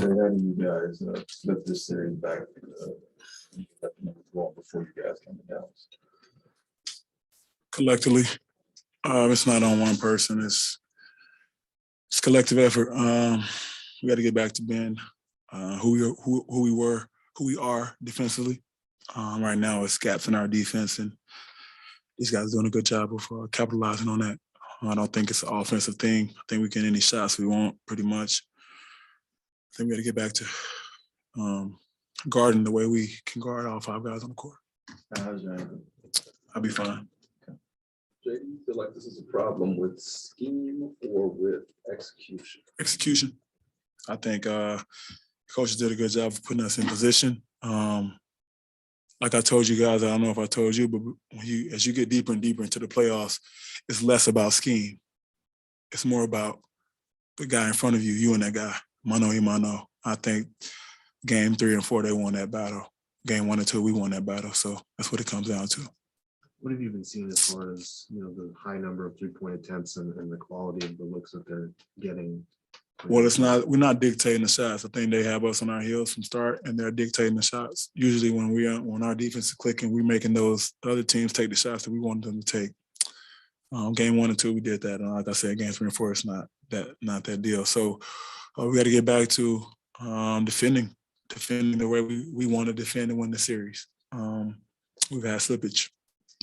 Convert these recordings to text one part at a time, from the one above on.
How do you guys flip this series back before you guys come to Dallas? Collectively, it's not on one person. It's collective effort. We got to get back to being who we are defensively. Right now, it's gaps in our defense, and these guys are doing a good job of capitalizing on that. I don't think it's an offensive thing. I think we get any shots we want, pretty much. I think we got to get back to guarding the way we can guard all 5 guys on the court. How's your ankle? I'll be fine. Jay, do you feel like this is a problem with scheme or with execution? Execution. I think coaches did a good job of putting us in position. Like I told you guys, I don't know if I told you, but as you get deeper and deeper into the playoffs, it's less about scheme. It's more about the guy in front of you, you and that guy. Mano y mano. I think game 3 and 4, they won that battle. Game 1 and 2, we won that battle. So that's what it comes down to. What have you been seeing as far as, the high number of 3-point attempts and the quality of the looks that they're getting? Well, we're not dictating the shots. I think they have us on our heels from start, and they're dictating the shots. Usually when our defense is clicking, we're making those other teams take the shots that we wanted them to take. Game 1 and 2, we did that. And like I said, game 3 and 4, it's not that deal. So we got to get back to defending the way we want to defend and win the series. We've had slippage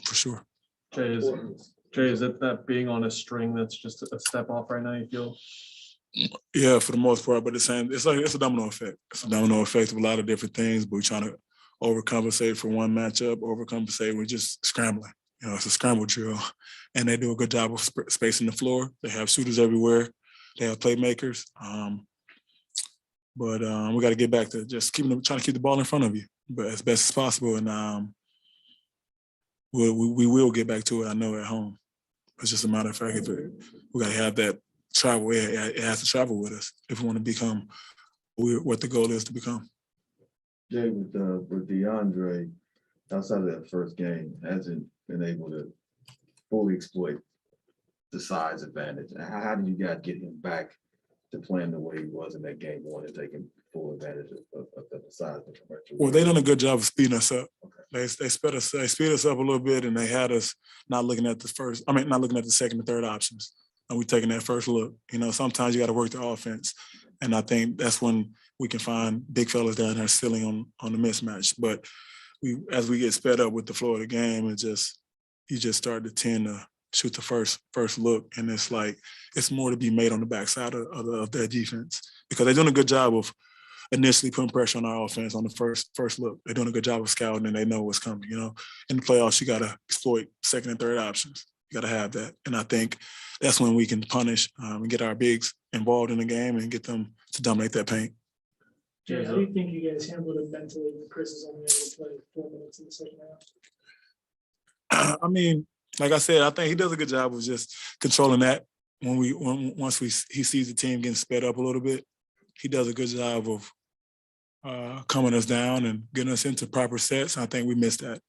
for sure. Jay, is it that being on a string that's just a step off right now, you feel? Yeah, for the most part, but it's a domino effect. It's a domino effect of a lot of different things, but we're trying to overcompensate for one matchup, overcompensate. We're just scrambling. It's a scramble drill, and they do a good job of spacing the floor. They have shooters everywhere. They have playmakers. But we got to get back to just trying to keep the ball in front of you, but as best as possible. And we will get back to it, I know, at home. It's just a matter of fact, we got to have that travel. It has to travel with us if we want to become what the goal is to become. Jay, with DeAndre, outside of that first game, hasn't been able to fully exploit the size advantage. How did you guys get him back to playing the way he was in that game 1 and taking full advantage of the size differential? Well, they done a good job of speeding us up. Okay. They speed us up a little bit, and they had us not looking at the second and third options. And we taking that first look. Sometimes you got to work the offense, and I think that's when we can find big fellas down there stealing on the mismatch. But as we get sped up with the flow of the game, you just start to tend to shoot the first look, and it's like it's more to be made on the backside of their defense, because they're doing a good job of initially putting pressure on our offense on the first look. They're doing a good job of scouting, and they know what's coming. In the playoffs, you got to exploit second and third options. You got to have that, and I think that's when we can punish and get our bigs involved in the game and get them to dominate that paint. Jay, how do you think you guys handled it mentally when Chris is only able to play 4 minutes in the second half? I mean, like I said, I think he does a good job of just controlling that. Once he sees the team getting sped up a little bit, he does a good job of calming us down and getting us into proper sets. And I think we missed that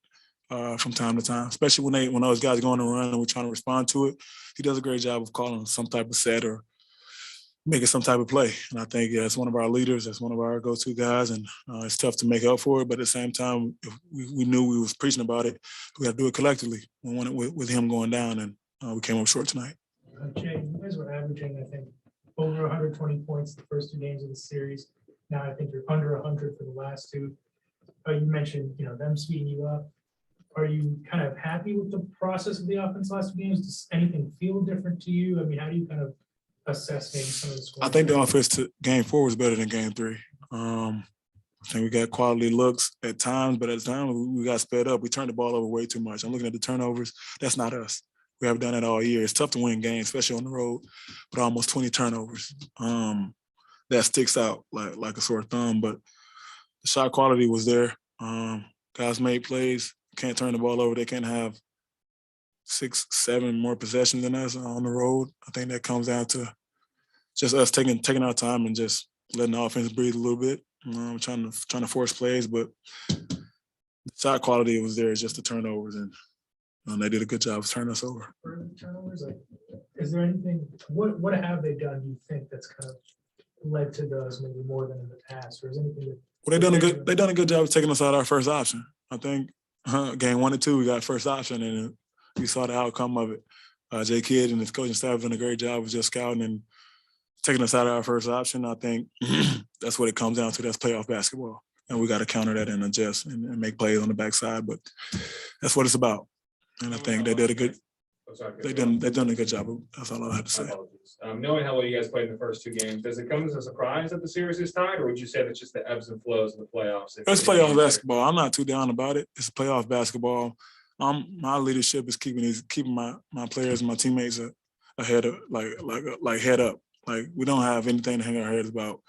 from time to time, especially when those guys go on a run and we're trying to respond to it. He does a great job of calling some type of set or making some type of play. And I think it's one of our leaders. That's one of our go-to guys, and it's tough to make up for it. But at the same time, if we knew we was preaching about it, we got to do it collectively. We won it with him going down, and we came up short tonight. Jay, you guys were averaging, I think, over 120 points the first 2 games of the series. Now I think you're under 100 for the last 2. You mentioned, them speeding you up. Are you kind of happy with the process of the offense last 2 games? Does anything feel different to you? I mean, how do you kind of assess maybe some of the scores? I think the offense to game 4 was better than game 3. I think we got quality looks at times, but at the time we got sped up. We turned the ball over way too much. I'm looking at the turnovers. That's not us. We haven't done that all year. It's tough to win games, especially on the road, but almost 20 turnovers. That sticks out like a sore thumb, but the shot quality was there. Guys made plays, can't turn the ball over. They can't have 6, 7 more possessions than us on the road. I think that comes down to just us taking our time and just letting the offense breathe a little bit. Trying to force plays, but the shot quality was there. It's just the turnovers, and they did a good job of turning us over. For the turnovers, is there anything? What have they done? You think that's kind of led to those maybe more than in the past, or is anything that? Well, they done a good job of taking us out our first option. I think game 1 and 2, we got first option, and we saw the outcome of it. Jay Kidd and his coaching staff have done a great job of just scouting and taking us out of our first option. I think that's what it comes down to. That's playoff basketball, and we got to counter that and adjust and make plays on the backside. But that's what it's about. And I think they did a good. They've done a good job. That's all I have to say. Knowing how well you guys played in the first 2 games, does it come as a surprise that the series is tied, or would you say that's just the ebbs and flows of the playoffs? It's playoff basketball. I'm not too down about it. It's playoff basketball. My leadership is keeping my players, my teammates ahead of like head up. Like, we don't have anything to hang our heads about.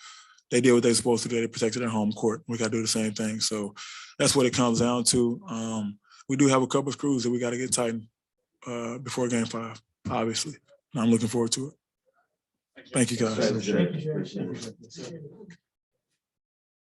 They did what they're supposed to do. They protected their home court. We got to do the same thing. So that's what it comes down to. We do have a couple of screws that we got to get tightened before game 5, obviously. And I'm looking forward to it. Thank you, guys. Thank you, Jay. Thank you, Jay. Appreciate it.